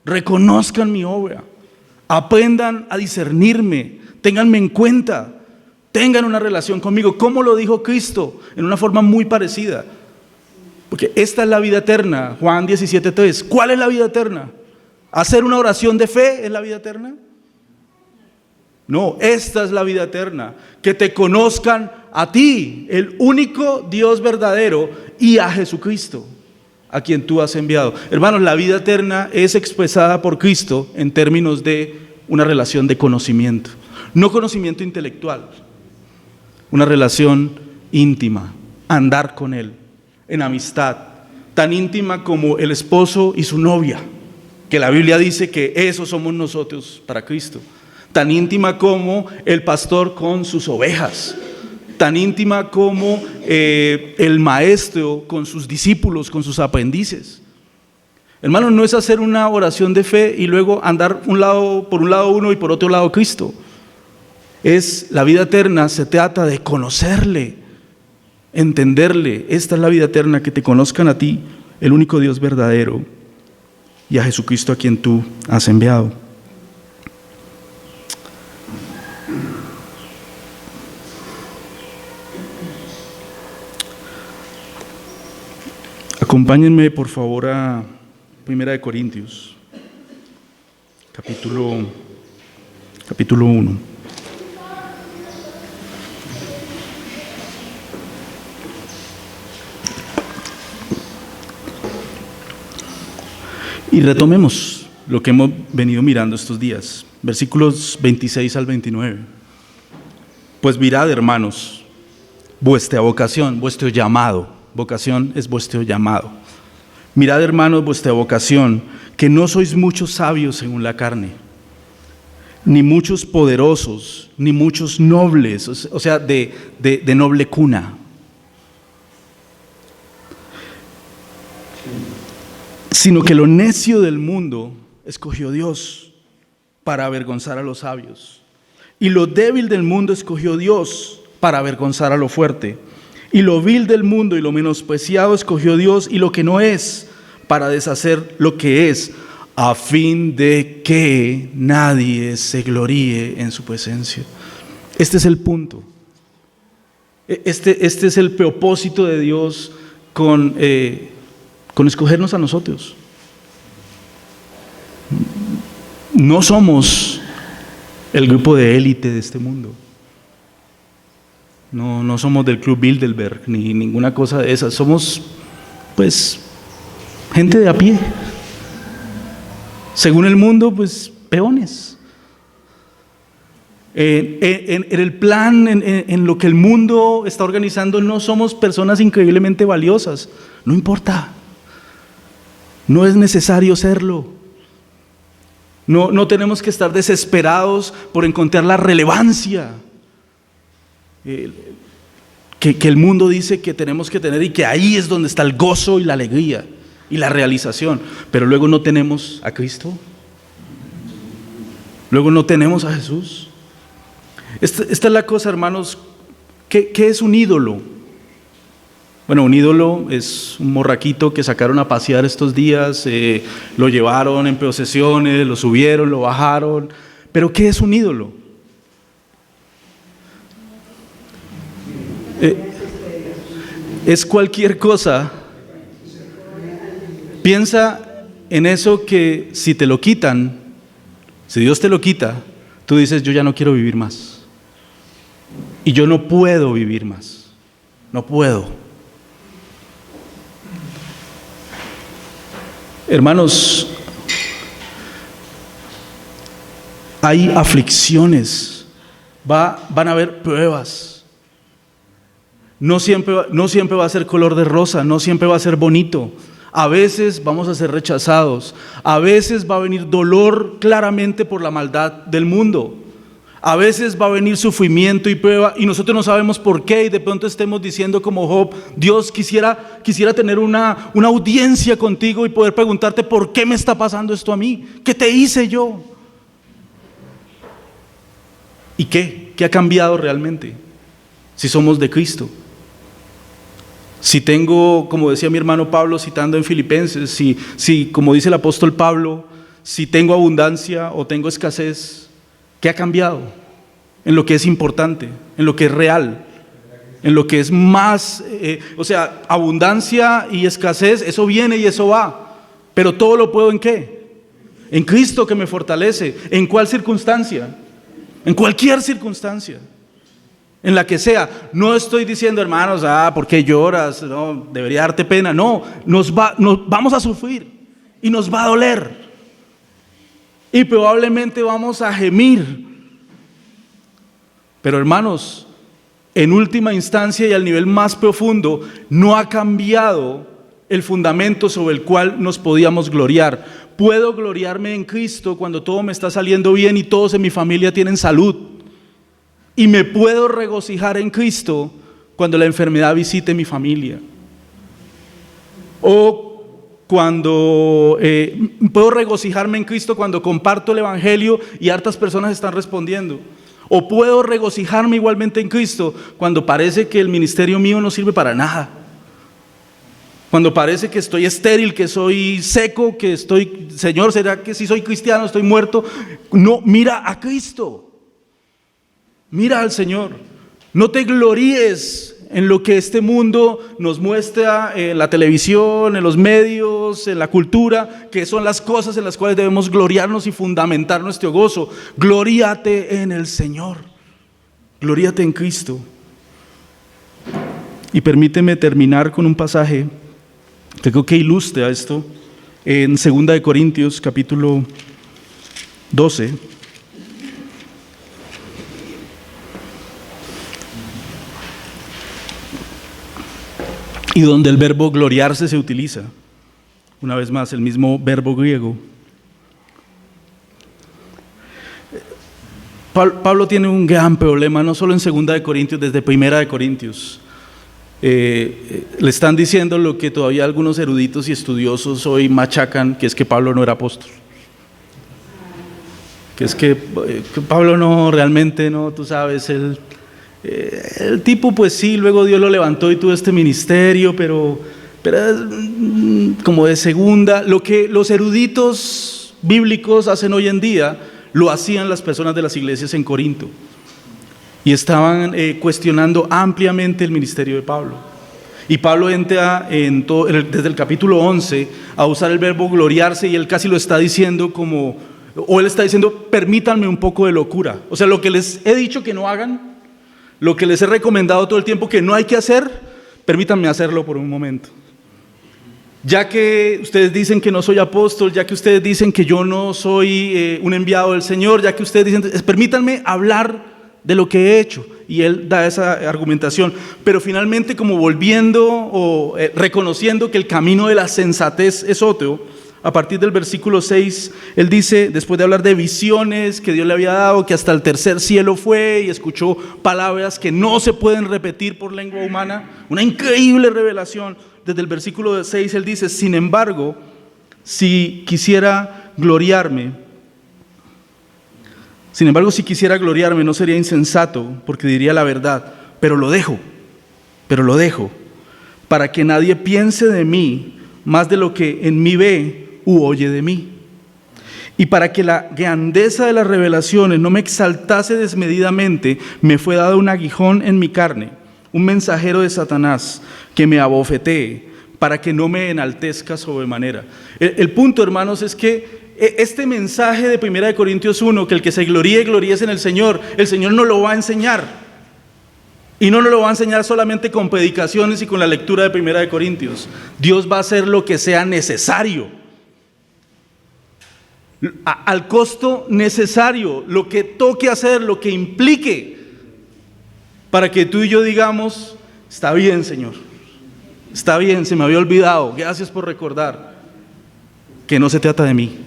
reconozcan mi obra, aprendan a discernirme, ténganme en cuenta, tengan una relación conmigo, como lo dijo Cristo, en una forma muy parecida, porque esta es la vida eterna, Juan 17:3. ¿Cuál es la vida eterna? ¿Hacer una oración de fe es la vida eterna? No, esta es la vida eterna, que te conozcan a ti, el único Dios verdadero, y a Jesucristo, a quien tú has enviado. Hermanos, la vida eterna es expresada por Cristo en términos de una relación de conocimiento, no conocimiento intelectual, una relación íntima, andar con Él, en amistad, tan íntima como el esposo y su novia, que la Biblia dice que eso somos nosotros para Cristo. tan íntima como el pastor con sus ovejas, tan íntima como el maestro con sus discípulos, con sus aprendices. Hermano, no es hacer una oración de fe y luego andar por un lado uno y por otro lado Cristo. Es la vida eterna, se trata de conocerle, entenderle. Esta es la vida eterna, que te conozcan a ti, el único Dios verdadero, y a Jesucristo a quien tú has enviado. Acompáñenme por favor a 1 Corintios, capítulo 1. Y retomemos lo que hemos venido mirando estos días, versículos 26 al 29. Pues mirad, hermanos, vuestra vocación, vuestro llamado. Vocación es vuestro llamado. Mirad, hermanos, vuestra vocación, que no sois muchos sabios según la carne, ni muchos poderosos, ni muchos nobles, o sea, de noble cuna. Sino que lo necio del mundo escogió Dios para avergonzar a los sabios. Y lo débil del mundo escogió Dios para avergonzar a lo fuerte. Y lo vil del mundo y lo menospreciado escogió Dios, y lo que no es, para deshacer lo que es, a fin de que nadie se gloríe en su presencia. Este es el punto. Este es el propósito de Dios con escogernos a nosotros. No somos el grupo de élite de este mundo. No somos del Club Bilderberg ni ninguna cosa de esas. Somos, pues, gente de a pie. Según el mundo, pues, peones. En el plan, en lo que el mundo está organizando, no somos personas increíblemente valiosas. No importa. No es necesario serlo. No tenemos que estar desesperados por encontrar la relevancia que el mundo dice que tenemos que tener, y que ahí es donde está el gozo y la alegría y la realización. Pero luego no tenemos a Cristo. Luego no tenemos a Jesús. Esta es la cosa, hermanos. ¿Qué es un ídolo? Bueno, un ídolo es un morraquito que sacaron a pasear estos días, lo llevaron en procesiones, lo subieron, lo bajaron. ¿Pero qué es un ídolo? Es cualquier cosa. Piensa en eso que si te lo quitan, si Dios te lo quita, tú dices: yo ya no quiero vivir más. Y yo no puedo vivir más. No puedo. Hermanos, hay aflicciones, van a haber pruebas. No siempre va a ser color de rosa, no siempre va a ser bonito. A veces vamos a ser rechazados, a veces va a venir dolor claramente por la maldad del mundo. A veces va a venir sufrimiento y prueba, y nosotros no sabemos por qué, y de pronto estemos diciendo como Job: Dios, quisiera tener una audiencia contigo y poder preguntarte: ¿por qué me está pasando esto a mí? ¿Qué te hice yo? ¿Y qué? ¿Qué ha cambiado realmente? Si somos de Cristo. Si tengo, como decía mi hermano Pablo citando en Filipenses, si como dice el apóstol Pablo, si tengo abundancia o tengo escasez, ¿qué ha cambiado? En lo que es importante, en lo que es real, en lo que es más, abundancia y escasez, eso viene y eso va. Pero todo lo puedo ¿en qué? En Cristo que me fortalece. ¿En cuál circunstancia? En cualquier circunstancia, en la que sea. No estoy diciendo, hermanos, ¿por qué lloras? No, debería darte pena. No, nos vamos a sufrir y nos va a doler. Y probablemente vamos a gemir. Pero hermanos, en última instancia y al nivel más profundo, no ha cambiado el fundamento sobre el cual nos podíamos gloriar. puedo gloriarme en Cristo cuando todo me está saliendo bien y todos en mi familia tienen salud. Y me puedo regocijar en Cristo cuando la enfermedad visite mi familia. O cuando puedo regocijarme en Cristo cuando comparto el Evangelio y hartas personas están respondiendo. O puedo regocijarme igualmente en Cristo cuando parece que el ministerio mío no sirve para nada. Cuando parece que estoy estéril, que soy seco, que estoy, Señor, ¿será que si soy cristiano estoy muerto? No, mira a Cristo. Mira al Señor. No te gloríes en lo que este mundo nos muestra en la televisión, en los medios, en la cultura, que son las cosas en las cuales debemos gloriarnos y fundamentar nuestro gozo. Gloríate en el Señor, gloríate en Cristo. Y permíteme terminar con un pasaje que creo que ilustra esto en 2 Corintios capítulo 12. Y donde el verbo gloriarse se utiliza, una vez más, el mismo verbo griego. Pablo tiene un gran problema, no solo en 2 Corintios, desde 1 Corintios. Le están diciendo lo que todavía algunos eruditos y estudiosos hoy machacan, que es que Pablo no era apóstol. Que es que Pablo no, realmente no, tú sabes, el tipo pues sí, luego Dios lo levantó y tuvo este ministerio, pero es como de segunda. Lo que los eruditos bíblicos hacen hoy en día, lo hacían las personas de las iglesias en Corinto. Y estaban cuestionando ampliamente el ministerio de Pablo. Y Pablo entra desde el capítulo 11 a usar el verbo gloriarse, y él casi lo está diciendo él está diciendo, permítanme un poco de locura. O sea, lo que les he dicho que no hagan, lo que les he recomendado todo el tiempo que no hay que hacer, permítanme hacerlo por un momento. Ya que ustedes dicen que no soy apóstol, ya que ustedes dicen que yo no soy un enviado del Señor, ya que ustedes dicen, permítanme hablar de lo que he hecho. Y él da esa argumentación, pero finalmente como volviendo o reconociendo que el camino de la sensatez es otro. A partir del versículo 6, él dice, después de hablar de visiones que Dios le había dado, que hasta el tercer cielo fue y escuchó palabras que no se pueden repetir por lengua humana, una increíble revelación. Desde el versículo 6 él dice, sin embargo, si quisiera gloriarme, no sería insensato, porque diría la verdad, pero lo dejo, para que nadie piense de mí más de lo que en mí ve u oye de mí. Y para que la grandeza de las revelaciones no me exaltase desmedidamente, me fue dado un aguijón en mi carne, un mensajero de Satanás que me abofetee, para que no me enaltezca sobremanera. El punto, hermanos, es que este mensaje de 1 Corintios 1, que el que se gloríe en el Señor no lo va a enseñar. Y no nos lo va a enseñar solamente con predicaciones y con la lectura de 1 Corintios. Dios va a hacer lo que sea necesario, al costo necesario, lo que toque hacer, lo que implique, para que tú y yo digamos, está bien, Señor, está bien, se me había olvidado, gracias por recordar que no se trata de mí.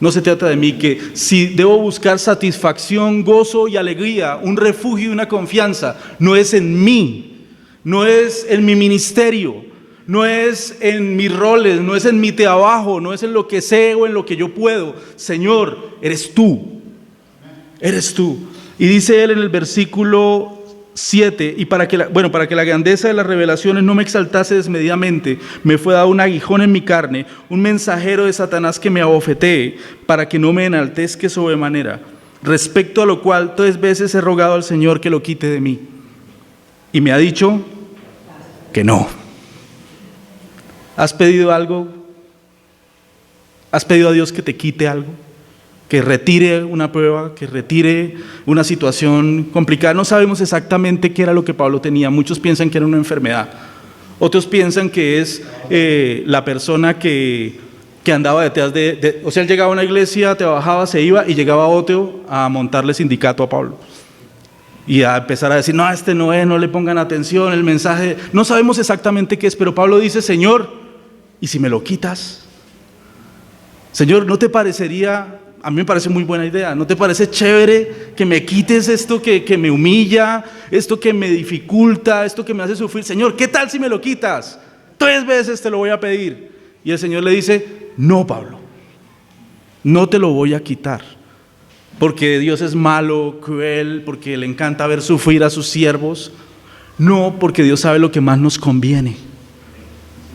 No se trata de mí, que si debo buscar satisfacción, gozo y alegría, un refugio y una confianza, no es en mí, no es en mi ministerio, no es en mis roles, no es en mi trabajo, no es en lo que sé o en lo que yo puedo. Señor, eres tú. Y dice él en el versículo 7, y para que la grandeza de las revelaciones no me exaltase desmedidamente, me fue dado un aguijón en mi carne, un mensajero de Satanás que me abofetee, para que no me enaltezca sobremanera, respecto a lo cual 3 veces he rogado al Señor que lo quite de mí, y me ha dicho que no. ¿Has pedido algo? ¿Has pedido a Dios que te quite algo? Que retire una prueba, que retire una situación complicada. No sabemos exactamente qué era lo que Pablo tenía. Muchos piensan que era una enfermedad. Otros piensan que es la persona que andaba detrás o sea, él llegaba a una iglesia, trabajaba, se iba y llegaba otro a montarle sindicato a Pablo. Y a empezar a decir, no, este no es, no le pongan atención, el mensaje. No sabemos exactamente qué es, pero Pablo dice, Señor, ¿y si me lo quitas? Señor, ¿no te parecería, a mí me parece muy buena idea, ¿no te parece chévere que me quites esto que me humilla, esto que me dificulta, esto que me hace sufrir? Señor, ¿qué tal si me lo quitas? 3 veces te lo voy a pedir. Y el Señor le dice, no, Pablo, no te lo voy a quitar, porque Dios es malo, cruel, porque le encanta ver sufrir a sus siervos. No, porque Dios sabe lo que más nos conviene.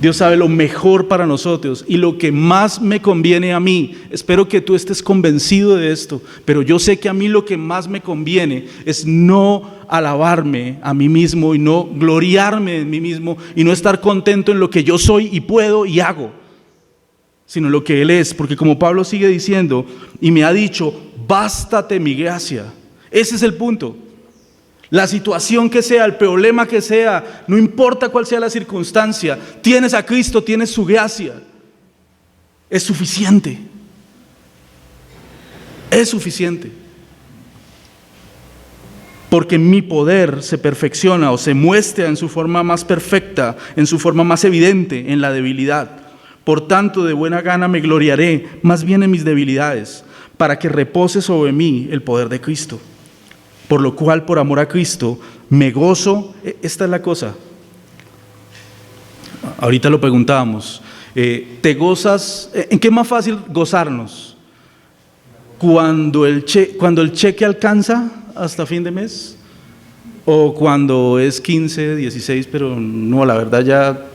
Dios sabe lo mejor para nosotros y lo que más me conviene a mí. Espero que tú estés convencido de esto, pero yo sé que a mí lo que más me conviene es no alabarme a mí mismo y no gloriarme en mí mismo y no estar contento en lo que yo soy y puedo y hago, sino en lo que Él es, porque como Pablo sigue diciendo y me ha dicho, bástate mi gracia. Ese es el punto. La situación que sea, el problema que sea, no importa cuál sea la circunstancia, tienes a Cristo, tienes su gracia. Es suficiente. Es suficiente. Porque mi poder se perfecciona o se muestra en su forma más perfecta, en su forma más evidente, en la debilidad. Por tanto, de buena gana me gloriaré más bien en mis debilidades, para que repose sobre mí el poder de Cristo. Por lo cual, por amor a Cristo, me gozo. Esta es la cosa. Ahorita lo preguntábamos. ¿Te gozas? ¿En qué es más fácil gozarnos? ¿Cuando el cheque alcanza hasta fin de mes? ¿O cuando es 15, 16, pero no, la verdad ya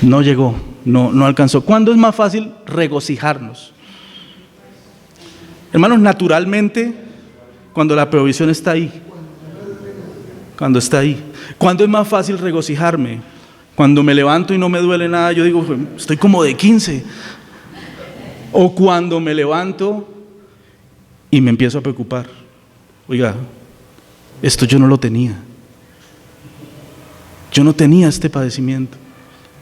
no llegó, no alcanzó? ¿Cuándo es más fácil regocijarnos? Hermanos, naturalmente, cuando la provisión está ahí, cuando está ahí. ¿Cuándo es más fácil regocijarme? Cuando me levanto y no me duele nada, yo digo, estoy como de 15. O cuando me levanto y me empiezo a preocupar. Oiga, esto yo no lo tenía. Yo no tenía este padecimiento.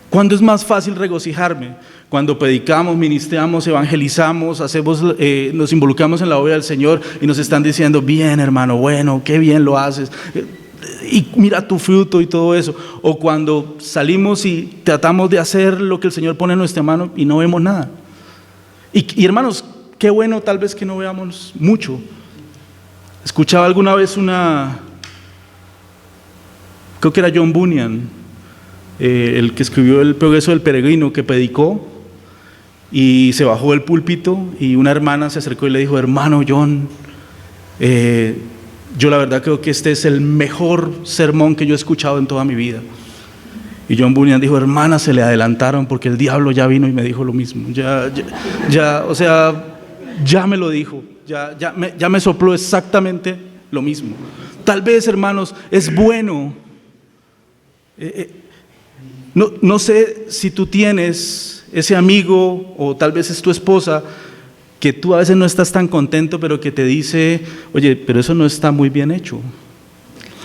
¿Cuándo es más fácil regocijarme? Cuando predicamos, ministramos, evangelizamos, nos involucramos en la obra del Señor y nos están diciendo, bien hermano, bueno, qué bien lo haces, y mira tu fruto y todo eso. O cuando salimos y tratamos de hacer lo que el Señor pone en nuestra mano y no vemos nada. Y hermanos, qué bueno tal vez que no veamos mucho. Escuchaba alguna vez creo que era John Bunyan, el que escribió El progreso del peregrino, que predicó y se bajó del púlpito y una hermana se acercó y le dijo, hermano John, yo la verdad creo que este es el mejor sermón que yo he escuchado en toda mi vida. Y John Bunyan dijo, hermana, se le adelantaron porque el diablo ya vino y me dijo lo mismo, ya me lo dijo, ya me sopló exactamente lo mismo. Tal vez, hermanos, es bueno. No sé si tú tienes ese amigo o tal vez es tu esposa que tú a veces no estás tan contento, pero que te dice, oye, pero eso no está muy bien hecho.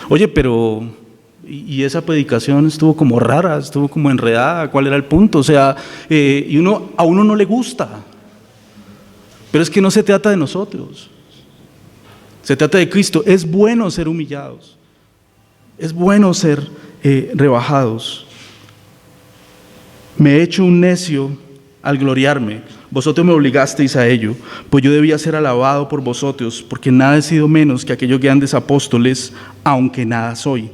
Oye, pero y esa predicación estuvo como rara, estuvo como enredada, ¿cuál era el punto? O sea, a uno no le gusta. Pero es que no se trata de nosotros. Se trata de Cristo. Es bueno ser humillados. Es bueno ser rebajados. Me he hecho un necio al gloriarme. Vosotros me obligasteis a ello, pues yo debía ser alabado por vosotros, porque nada he sido menos que aquellos grandes apóstoles, aunque nada soy.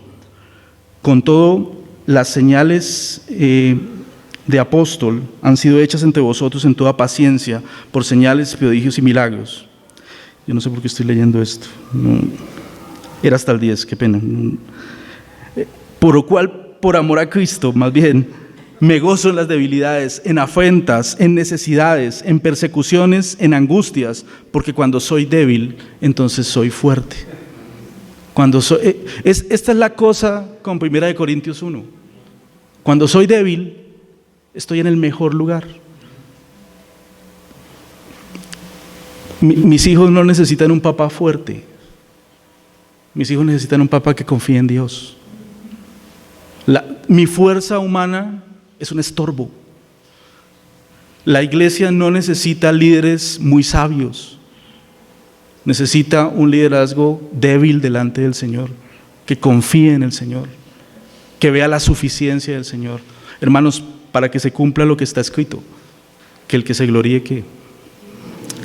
Con todo, las señales de apóstol han sido hechas entre vosotros en toda paciencia, por señales, prodigios y milagros. Yo no sé por qué estoy leyendo esto. No, era hasta el 10, qué pena. Por lo cual, por amor a Cristo, más bien, me gozo en las debilidades, en afrentas, en necesidades, en persecuciones, en angustias, porque cuando soy débil, entonces soy fuerte. Esta es la cosa con 1 Corintios 1. Cuando soy débil, estoy en el mejor lugar. Mis hijos no necesitan un papá fuerte. Mis hijos necesitan un papá que confíe en Dios. Mi fuerza humana es un estorbo. La iglesia no necesita líderes muy sabios. Necesita un liderazgo débil delante del Señor, que confíe en el Señor, que vea la suficiencia del Señor. Hermanos, para que se cumpla lo que está escrito, que el que se gloríe, que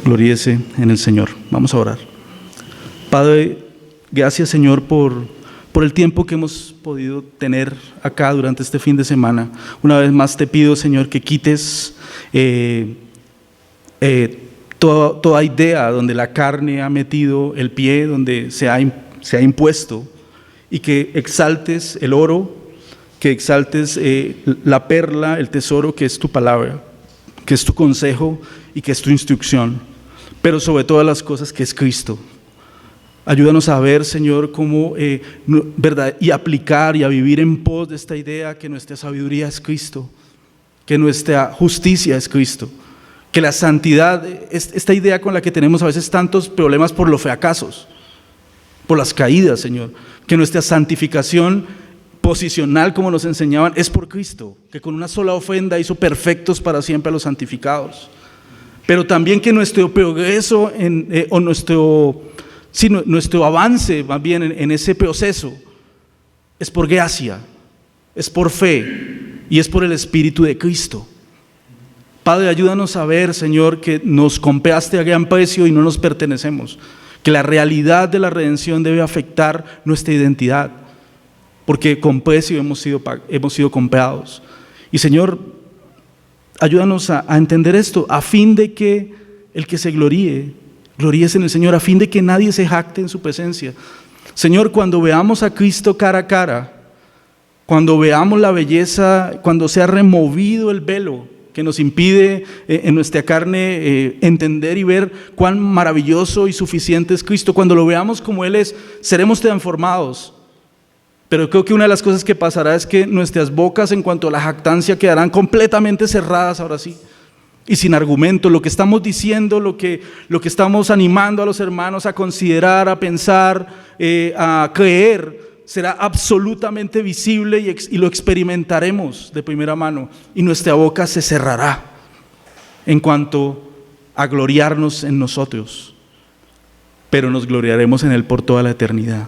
gloríese en el Señor. Vamos a orar. Padre, gracias, Señor, por el tiempo que hemos podido tener acá durante este fin de semana. Una vez más te pido, Señor, que quites toda idea donde la carne ha metido el pie, donde se ha impuesto, y que exaltes el oro, que exaltes la perla, el tesoro que es tu palabra, que es tu consejo y que es tu instrucción, pero sobre todas las cosas que es Cristo. Ayúdanos a ver, Señor, cómo verdad, y aplicar y a vivir en pos de esta idea que nuestra sabiduría es Cristo, que nuestra justicia es Cristo, que la santidad, esta idea con la que tenemos a veces tantos problemas por los fracasos, por las caídas, Señor, que nuestra santificación posicional, como nos enseñaban, es por Cristo, que con una sola ofrenda hizo perfectos para siempre a los santificados, pero también que nuestro progreso nuestro avance más bien en ese proceso es por gracia, es por fe y es por el Espíritu de Cristo. Padre, ayúdanos a ver, Señor, que nos compraste a gran precio y no nos pertenecemos, que la realidad de la redención debe afectar nuestra identidad, porque con precio hemos sido comprados. Y Señor, ayúdanos a entender esto, a fin de que el que se gloríe en el Señor, a fin de que nadie se jacte en su presencia. Señor, cuando veamos a Cristo cara a cara, cuando veamos la belleza, cuando sea removido el velo que nos impide en nuestra carne entender y ver cuán maravilloso y suficiente es Cristo, cuando lo veamos como Él es, seremos transformados. Pero creo que una de las cosas que pasará es que nuestras bocas en cuanto a la jactancia quedarán completamente cerradas ahora sí, y sin argumento. Lo que estamos diciendo, lo que estamos animando a los hermanos a considerar, a pensar, a creer, será absolutamente visible y lo experimentaremos de primera mano, y nuestra boca se cerrará en cuanto a gloriarnos en nosotros, pero nos gloriaremos en Él por toda la eternidad.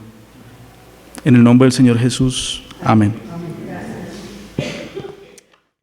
En el nombre del Señor Jesús, amén.